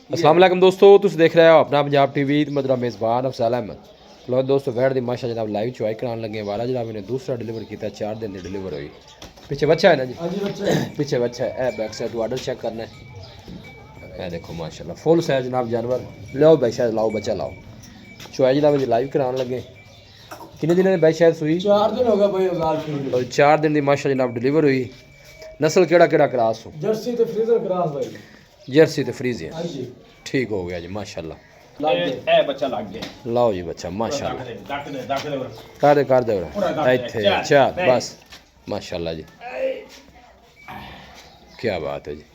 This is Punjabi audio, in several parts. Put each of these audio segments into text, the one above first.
अस्सलाम वालेकुम दोस्तों, तुम देख रहे हो अपना पंजाब टीवी। मेरा मेज़बान अफसल अहमद। लो दोस्तों, वैट की माशा जनाब लाइव चुवाई कराने लगे वाला जनाब इन्हें दूसरा डिलीवर किया, 4 दिन की डिलीवर हुई। पीछे बच्चा है ना जी? पीछे बच्चा है। ए बैक साइड ऑर्डर चेक करना है। ए देखो माशाल्लाह फुल साइज जनाब जानवर। लो भाई शायद लाओ बच्चा लाओ। चुवाई जनाब लाइव कराने लगे। कितने दिन भाई शायद सुई? 4 दिन हो गए भाई। और 4 दिन की माशा जनाब डिलीवर हुई। नस्ल केड़ा केड़ा क्रास हो? जर्सी ते फ्रीजर क्रॉस भाई। जर्सी तो फ्रीजियन। हां जी ठीक हो गया जी माशाल्लाह। ए बच्चा लग गया। लाओ जी बच्चा माशाल्लाह। दे कर दे इत्थे चार बस माशाल्लाह जी। क्या बात है जी।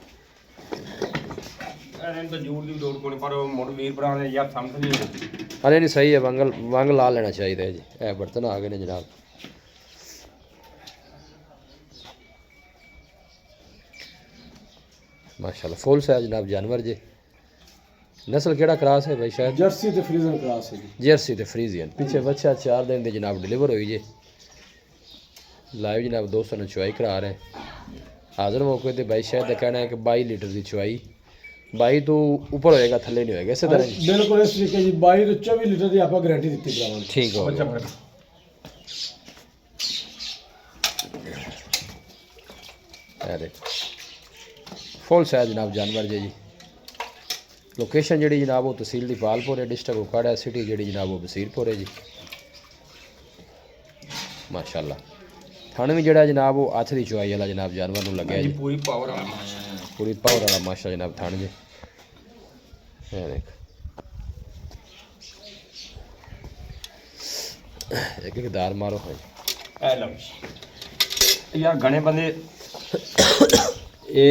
तो जूड़ दी लोड कोनी पर मुड़ वीर भरा ने यार समझ नहीं आती। अरे नहीं सही है, वंग ला लेना चाहिए जी। ए बर्तन आ गए ने जनाब। माशाल्लाह फुल साइज जनाब जानवर जी। नस्ल केड़ा क्रास है भाई शायद? जर्सी ते फ्रीजर क्रॉस है जी। जर्सी तो फ्रीजियन। पीछे बच्चा 4 दिन की जनाब डिलीवर हुई जी। लाइव जनाब दोस्तों ने चुवाई करा रहे हैं। हाजिर मौके पर भाई शायद का कहना है कि 22 लीटर की चुवाई। 22 तो ऊपर होएगा, थले नहीं होएगा इसी तरह। बिल्कुल इस तरीके जी 22 तो 24 लीटर की आपको गारंटी दी भरावां। ठीक हो गया। फुल साइज जनाब जानवर जी। लोकेशन जी जनाब वो तहसील दी पालपुर है, डिस्ट्रिक्ट उकाड़ा, सिटी जी जनाब वो बसीरपुर है जी। माशाल्लाह थाने भी जड़ा जनाब वो हथ की चुवाई वाला जनाब जानवर में लगे जी। पूरी पावर वाला माशा जनाब थाने जी। देख एक दार मारो है। ए लो यार घने बंदे ये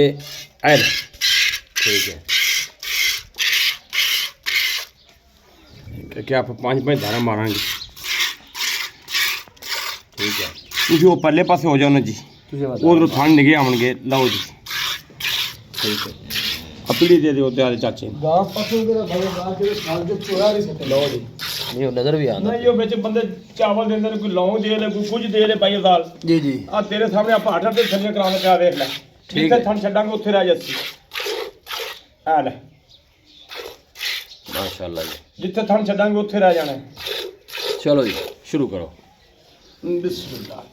एल ठीक है। क्या आप 5 धारा मारांगे। ठीक है ਤੁਸੀਂ ਉਹ ਪਰਲੇ ਪਾਸੇ ਹੋ ਜਾਓ ਨਾ ਜੀ। ਉਧਰੋਂ ਥਣ ਨਿਗੇ ਆਉਣਗੇ। ਲਓ ਜੀ ठीक है। ਅਪੀਲੀ ਦੇ ਦਿਓ ਤੇ ਆਦੇ ਚਾਚੇ ਗਾਂ ਪਸ਼ੂ ਮੇਰਾ ਬੜੇ ਗਾਂ ਜਿਹੜੇ ਖਾਲ ਜੋ ਚੋਰਾ ਨਹੀਂ ਸਕੇ। लो जी नहीं वो नज़र भी आना। ਨਹੀਂ ਉਹ ਵਿੱਚ ਬੰਦੇ ਚਾਵਲ ਦਿੰਦੇ ਨੇ, ਕੋਈ ਲੌਂਗ ਦੇ ਲੈ, ਕੋਈ ਕੁਝ ਦੇ ਲੈ ਭਾਈ ਸਾਲ। जी जी ਆ ਤੇਰੇ ਸਾਹਮਣੇ ਆਪਾਂ 8 ਦੇ ਥੱਲੇ ਕਰਾਉਣ ਪਿਆ ਵੇਖ ਲੈ। ਜਿੱਥੇ ਥਣ ਛੱਡਾਂਗੇ ਉੱਥੇ ਰਹਿ ਜਾਸੀ। ਆ ਲੈ माशाल्लाह जी। ਜਿੱਥੇ ਥਣ ਛੱਡਾਂਗੇ ਉੱਥੇ ਰਹਿ ਜਾਣਾ। चलो जी शुरू करो। ਬਿਸਮਿਲ੍ਲਾ।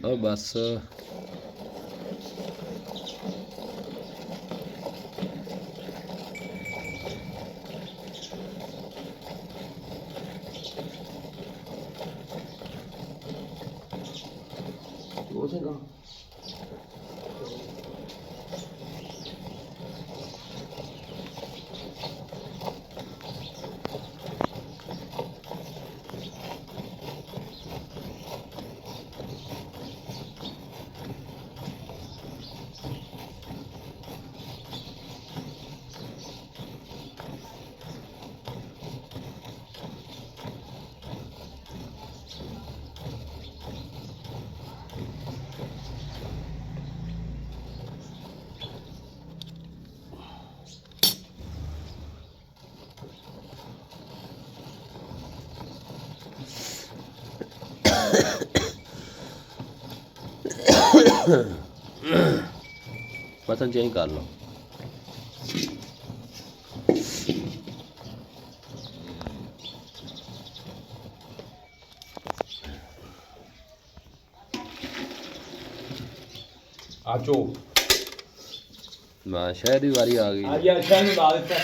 और बस बटन चेंज कर लो। ਆਜੋ मैं शहर की वारी आ ਆ गई। ਯਾਰ ਸ਼ਾਹ ਨੂੰ ਲਾ ਦਿੱਤਾ।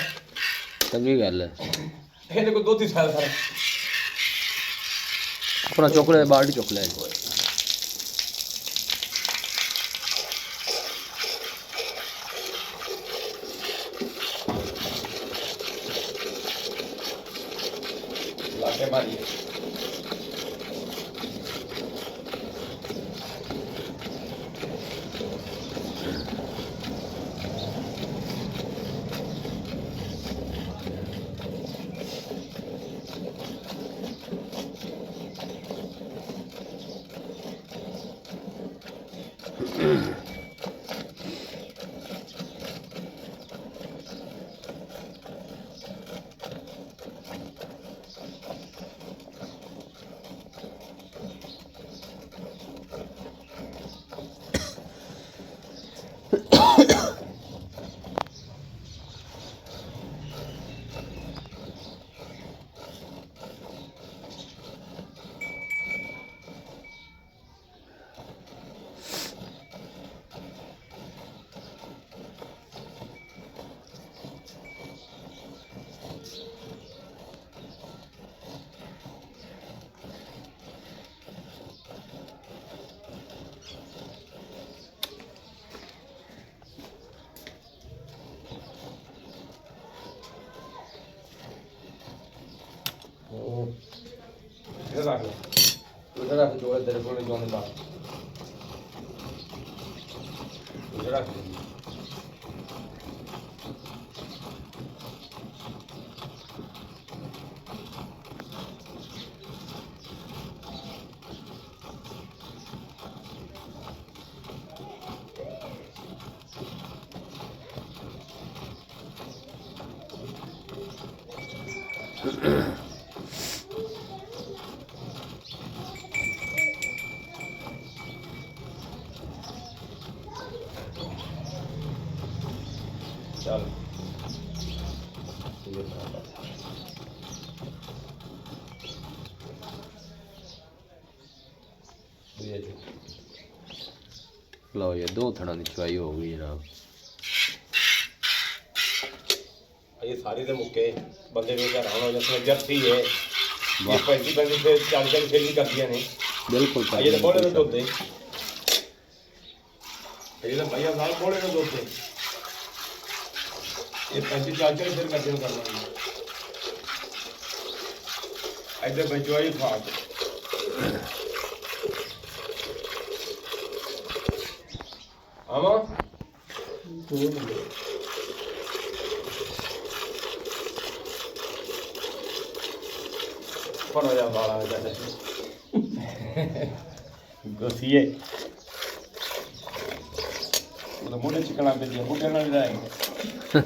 चंगी गल है। ਇਹਦੇ ਕੋਲ ਦੁੱਧ ਹੀ ਸਾਰਾ ਸਾਰਾ। अपना चुक ले, बाल्टी चुक ले। ਲਾਕੇ ਮਾਰੀ। ਇਹ ਰੱਖ ਲੈ ਉਧਰ ਰੱਖ ਜੋ ਤੇਰੇ ਕੋਲ ਜੋਨ ਦਾ ਇਹ ਰੱਖ ਚੱਲ ਲਓ ਇਹ ਦੋ ਥੜਾਂ ਦੀ ਚੁਆਈ ਹੋ ਗਈ ਜਨਾਬ। ਇਹ ਸਾਰੇ ਦੇ ਮੁੱਕੇ ਬੰਦੇ ਨੂੰ ਘਰ ਆਉਣਾ ਜਾਂ ਜੱਤੀ ਹੈ ਇਹ ਪੈਂਤੀ ਬੰਦੇ ਤੇ ਚੱਲ ਚੱਲ ਫੇਰ ਕਰਦੀਆਂ ਨੇ ਬਿਲਕੁਲ ਇਹ ਤਾਂ ਬੋਲੇ ਨੂੰ ਦੁੱਧ ਇਹ ਤਾਂ ਭਾਈਆ ਨਾਲ ਬੋਲੇ ਨੂੰ ਦੁੱਧ ਇਹ ਪੈਂਤੀ ਚੱਲ ਚੱਲ ਫੇਰ ਕਰਦੇ ਨੂੰ ਕਰਨਾ ਇੱਧਰ ਬਚਵਾਈ ਫਾਟ ਆਵਾ ਪਰ ਆ ਜਾ ਵਾਲਾ ਜਾ ਗੋਸੀਏ ਉਹ ਮੋਢੇ ਚਿਕਣਾ ਤੇ ਜੇ ਮੋਢੇ ਨਾਲ ਜਾਏਗਾ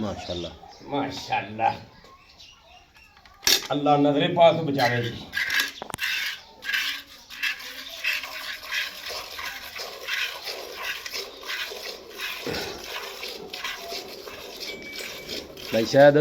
माशाल्लाह माशाल्लाह अल्लाह नजरे पाक बचावे जी भाई शायद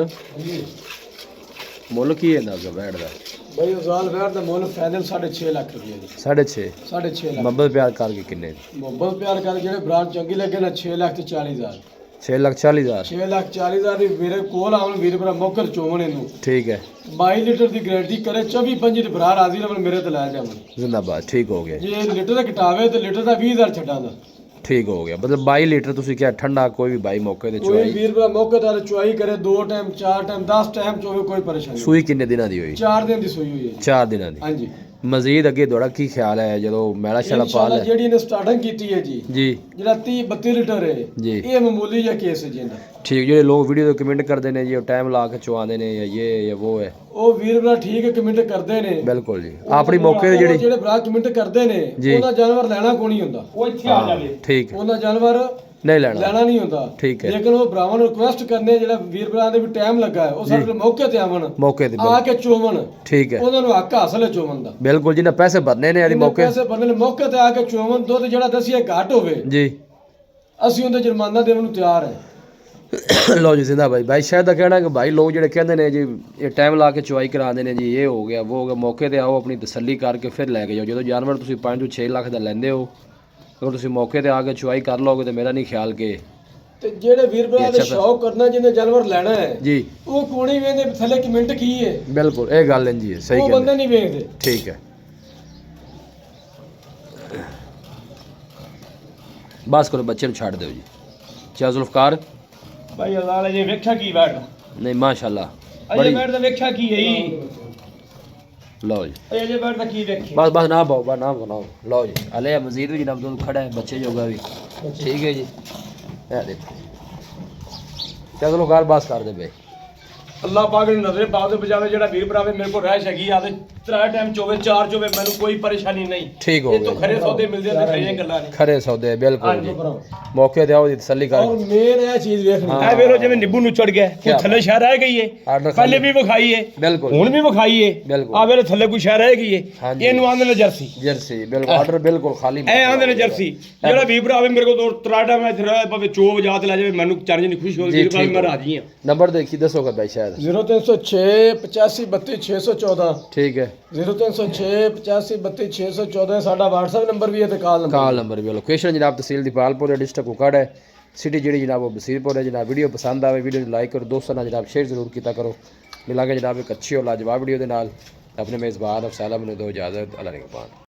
मुल की है ना बैठ दा भाई उजाल बैठ दा मुल फाइनल 6.5 लाख रुपए जी 6.5 6.5 लाख मोहब्बत प्यार करके किन्ने मोहब्बत प्यार कर जेड़े ब्रांड चंगी लगे ना 6 लाख ते 40,000 6,40,000 6,40,000 ਦੀ ਮੇਰੇ ਕੋਲ ਆਉਣ ਵੀਰ ਭਰਾ ਮੌਕਰ ਚੋਵਣ ਇਹਨੂੰ ठीक है 22 ਲੀਟਰ ਦੀ ਗਾਰੰਟੀ ਕਰੇ 24-25 ਦੀ ਭਰਾ ਰਾਜ਼ੀ ਰਵਣ ਮੇਰੇ ਤੇ ਲੈ ਜਾਵਣ जिंदाबाद ठीक हो गया ਜੇ ਲੀਟਰ ਦਾ ਘਟਾਵੇ ਤੇ ਲੀਟਰ ਦਾ 20,000 ਛੱਡਾਂ ਦਾ ठीक हो गया मतलब 22 लीटर ਤੁਸੀਂ ਕਿਹਾ ਠੰਡਾ ਕੋਈ ਵੀ 22 ਮੌਕੇ ਤੇ ਕੋਈ ਚੁਆਈ ਵੀਰ ਭਰਾ ਮੌਕੇ ਤੇ ਚੁਆਈ ਕਰੇ 2 ਟਾਈਮ 4 ਟਾਈਮ 10 ਟਾਈਮ ਚੋਵੇ ਕੋਈ ਪਰੇਸ਼ਾਨੀ ਨਹੀਂ। ਸੂਈ ਕਿੰਨੇ ਦਿਨਾਂ ਦੀ ਹੋਈ 4 ਦਿਨ ਦੀ ਸੂਈ ਹੋਈ ਹੈ ਜੀ। 4 ਦਿਨਾਂ ਦੀ ਹਾਂਜੀ ਮਜ਼ੀਦ ਅੱਗੇ ਤੁਹਾਡਾ ਕੀ ਖਿਆਲ ਹੈ ਜਦੋਂ ਮੈਲਾ ਸ਼ਾਲਾ ਪਾ ਇਨਸ਼ਾਅੱਲਾ ਲੈ ਜਿਹੜੀ ਇਹਨੇ ਸਟਾਰਟਿੰਗ ਕੀਤੀ ਹੈ ਜੀ ਜੀ ਜਿਹੜਾ 30-32 ਲੀਟਰ ਹੈ ਜੀ। ਇਹ ਮਾਮੂਲੀ ਜਿਹਾ ਕੇਸ ਹੈ ਜੀ ਇਹਦਾ ਠੀਕ ਜਿਹੜੇ ਲੋਕ ਵੀਡੀਓ ਤੇ ਕਮੈਂਟ ਕਰਦੇ ਨੇ ਜੀ ਉਹ ਟਾਈਮ ਲਾ ਕੇ ਚੁਆਉਂਦੇ ਨੇ ਜਾਂ ਇਹ ਜਾਂ ਉਹ ਹੈ ਉਹ ਵੀਰ ਭਰਾ ਠੀਕ ਹੈ ਕਮੈਂਟ ਕਰਦੇ ਨੇ ਬਿਲਕੁਲ ਜੀ ਆਪਣੀ ਮੌਕੇ ਤੇ ਜਿਹੜੀ ਜਿਹੜੇ ਭਰਾ ਕਮੈਂਟ ਕਰਦੇ ਨੇ ਜੀ। ਉਹਦਾ ਜਾਨਵਰ ਲੈਣਾ ਕੋਈ ਨਹੀਂ ਹੁੰਦਾ ਉਹ ਇੱਥੇ ਆ ਜਾਵੇ ਠੀਕ ਹੈ ਉਹਦਾ ਜਾਨਵਰ ਨਹੀਂ ਲੈਣਾ ਲੈਣਾ ਨਹੀਂ ਹੁੰਦਾ ਠੀਕ ਹੈ। ਲੇਕਿਨ ਉਹ ਭਰਾਵਾਂ ਨੂੰ ਰਿਕੁਐਸਟ ਕਰਨੇ ਜਿਹੜਾ ਵੀਰ ਭਰਾ ਦੇ ਵੀ ਟਾਈਮ ਲੱਗਾ ਹੈ ਉਹ ਸਾਡੇ ਮੌਕੇ ਤੇ ਆਵਣ ਮੌਕੇ ਤੇ ਆ ਕੇ ਚੋਵਣ ਠੀਕ ਹੈ ਉਹਨਾਂ ਨੂੰ ਹੱਕ ਹਾਸਲ ਹੈ ਚੋਵਣ ਦਾ ਬਿਲਕੁਲ ਜਿਹਨਾਂ ਪੈਸੇ ਭਰਨੇ ਨੇ ਆਦੀ ਇਹਨੇ ਮੌਕੇ ਪੈਸੇ ਬੰਦੇ ਨੇ ਮੌਕੇ ਤੇ ਆ ਕੇ ਚੋਵਣ ਦੁੱਧ ਜਿਹੜਾ ਦਸੀਏ ਘੱਟ ਹੋਵੇ ਜੀ ਅਸੀਂ ਉਹਦਾ ਜੁਰਮਾਨਾ ਦੇਣ ਨੂੰ ਤਿਆਰ ਹੈ। ਲਓ ਜੀ ਜ਼ਿੰਦਾ ਭਾਈ ਸ਼ਾਇਦ ਦਾ ਕਹਿਣਾ ਕਿ ਭਾਈ ਲੋਕ ਜਿਹੜੇ ਕਹਿੰਦੇ ਨੇ ਜੀ ਇਹ ਟਾਈਮ ਲਾ ਕੇ ਚੁਆਈ ਕਰਾਉਂਦੇ ਨੇ ਜੀ, ਇਹ ਹੋ ਗਿਆ ਉਹ ਹੋ ਗਿਆ, ਮੌਕੇ ਤੇ ਆਓ ਆਪਣੀ ਤਸੱਲੀ ਕਰਕੇ ਫਿਰ ਲੈ ਕੇ ਜਾਓ। ਜਦੋਂ ਜਾਨਵਰ ਤੁਸੀਂ 5 ਤੋਂ 6 ਲੱਖ ਦਾ ਲੈਂਦੇ ਹੋ, ਅਗਰ ਤੁਸੀਂ ਮੌਕੇ ਤੇ ਆ ਕੇ ਚੁਆਈ ਕਰ ਲਓਗੇ ਤੇ ਮੇਰਾ ਨਹੀਂ ਖਿਆਲ ਕਿ ਤੇ ਜਿਹੜੇ ਵੀਰ ਭਰਾ ਦੇ ਸ਼ੌਕ ਕਰਨਾ ਜਿਹਨੇ ਜਾਨਵਰ ਲੈਣਾ ਹੈ ਜੀ ਉਹ ਕੋਣੀ ਵੇਂਦੇ ਥੱਲੇ ਕਮੈਂਟ ਕੀ ਹੈ। ਬਿਲਕੁਲ ਇਹ ਗੱਲ ਇੰਜੀ ਹੈ, ਸਹੀ ਉਹ ਕਹਿੰਦੇ ਬੰਦੇ ਨਹੀਂ ਵੇਖਦੇ। ਠੀਕ ਹੈ ਬਸ ਕਰੋ, ਬੱਚੇ ਨੂੰ ਛੱਡ ਦਿਓ ਜੀ। ਚਾ ਜ਼ੁਲਫਕਾਰ ਭਾਈ ਅੱਲਾਹ ਨੇ ਜੇ ਵੇਖਿਆ ਕੀ ਬੈਠ ਨਹੀਂ ਮਾਸ਼ਾਅੱਲਾ ਅਜੇ ਬੈਠ ਦਾ ਵੇਖਿਆ ਕੀ ਹੈ ਜੀ। ਲਓ ਜੀ ਅਜੇ ਬੈਠ ਦਾ ਕੀ ਵੇਖੀ ਬਸ ਨਾ ਪਾਓ ਬਸ ਨਾ ਬਣਾਓ। ਲਓ ਜੀ ਹਲੇ ਮਜ਼ੀਦ ਵੀ ਜਨਾਬ ਦੋਨੋਂ ਖੜਾ ਹੈ, ਬੱਚੇ ਜੋਗਾ ਵੀ ਠੀਕ ਹੈ ਜੀ। ਇਹ ਦੇਖੋ ਚਾ ਜ਼ੁਲਫਕਾਰ ਬਸ ਕਰ ਦੇ ਬਈ। ਅੱਲਾਹ ਪਾਕ ਨੇ ਨਜ਼ਰੇ ਪਾਕ ਦੇ ਬਜਾਵੇ ਜਿਹੜਾ ਵੀਰ ਭਰਾਵੇ ਮੇਰੇ ਕੋਲ ਰਹਿ ਹੈਗੀ ਆ ਤੇ 3 ਟਾਈਮ ਚੋਵੇ 4 ਚੋਵੇ ਮੈਨੂੰ ਕੋਈ ਪਰੇਸ਼ਾਨੀ ਨਹੀਂ। ਠੀਕ ਹੋ ਇਹ ਤੋਂ ਗਿਆ ਖਰੇ ਸੌਦੇ ਮਿਲਦੇ ਤੇ ਖਰੀਆਂ ਗੱਲਾਂ ਨਹੀਂ। ਖਰੇ ਸੌਦੇ ਬਿਲਕੁਲ ਜੀ, ਮੌਕੇ ਤੇ ਆਓ ਜੀ ਤਸੱਲੀ ਕਰ। ਔਰ ਮੇਨ ਇਹ ਚੀਜ਼ ਵੇਖਣੀ ਹਾਂ। ਇਹ ਵੇਖੋ ਜਿਵੇਂ ਨਿੱਬੂ ਨੂੰ ਚੜ ਗਿਆ ਕੋਈ ਥੱਲੇ ਸ਼ਹਿਰ ਰਹਿ ਗਈ ਏ, ਆਰਡਰ ਪਹਿਲੇ ਵੀ ਵਿਖਾਈ ਏ ਬਿਲਕੁਲ ਹੁਣ ਵੀ ਵਿਖਾਈ ਏ। ਬਿਲਕੁਲ। ਆ ਵੇਲੇ ਥੱਲੇ ਕੋਈ ਸ਼ਹਿਰ ਰਹਿ ਗਈ ਏ, ਹਾਂਜੀ। ਇਹਨੂੰ ਆਂਦੇ ਨੇ ਜਰਸੀ। ਜਰਸੀ ਬਿਲਕੁਲ ਆਰਡਰ ਬਿਲਕੁਲ ਖਾਲੀ ਇਹ ਆਂਦੇ ਨੇ ਜਰਸੀ। ਜਿਹੜਾ ਵੀਰ ਭਰਾਵੇ ਮੇਰੇ ਕੋਲ 3 ਟਾਈਮ ਇੱਥੇ ਰਹਿ ਭਾਵੇਂ ਚੋ ਵਜਾ ਤੇ ਲੈ ਜਾਵੇ ਮੈਨੂੰ ਚਰਜ ਨਹੀਂ ਖੁਸ਼ ਹੋ ਜੀ, ਵੀਰ ਭਰਾਵੇ ਠੀਕ ਮੈਂ ਹੋ। ਰਾਜੀ ਹਾਂ। ਨੰਬਰ ਦੇਖੀ ਦੱਸੋਗਾ ਭਾਈ ਸ਼ਾਇਦ 0306 85 32 614 ਠੀਕ ਹੈ 0306 85 32 614 ਸਾਡਾ WhatsApp ਨੰਬਰ ਵੀ ਹੈ ਤੇ ਕਾਲ ਨੰਬਰ। ਕਾਲ ਨੰਬਰ ਵੀ ਲੋਕੇਸ਼ਨ ਜਨਾਬ ਤਹਿਸੀਲ ਦੀਪਾਲਪੁਰ ਡਿਸਟ੍ਰਿਕਟ ਕੁਕੜ ਹੈ, ਸਿਟੀ ਜਿਹੜੀ ਜਨਾਬ ਉਹ ਬਸੀਰਪੁਰ ਹੈ ਜਨਾਬ। ਵੀਡੀਓ ਪਸੰਦ ਆਵੇ ਵੀਡੀਓ ਨੂੰ ਲਾਈਕ ਕਰੋ, ਦੋਸਤਾਂ ਨਾਲ ਜਨਾਬ ਸ਼ੇਅਰ ਜ਼ਰੂਰ ਕੀਤਾ ਕਰੋ। ਮਿਲਾਂਗੇ ਜਨਾਬ ਇੱਕ ਅੱਛੀ ਔਰ ਲਾਜਵਾਬ ਵੀਡੀਓ ਦੇ ਨਾਲ। ਆਪਣੇ ਮੇਜ਼ਬਾਨ ਅਫਸਾਲਾ ਮੈਨੂੰ ਦਿਓ ਇਜਾਜ਼ਤ। ਅੱਲਾ ਨਿਗਹਬਾਨ।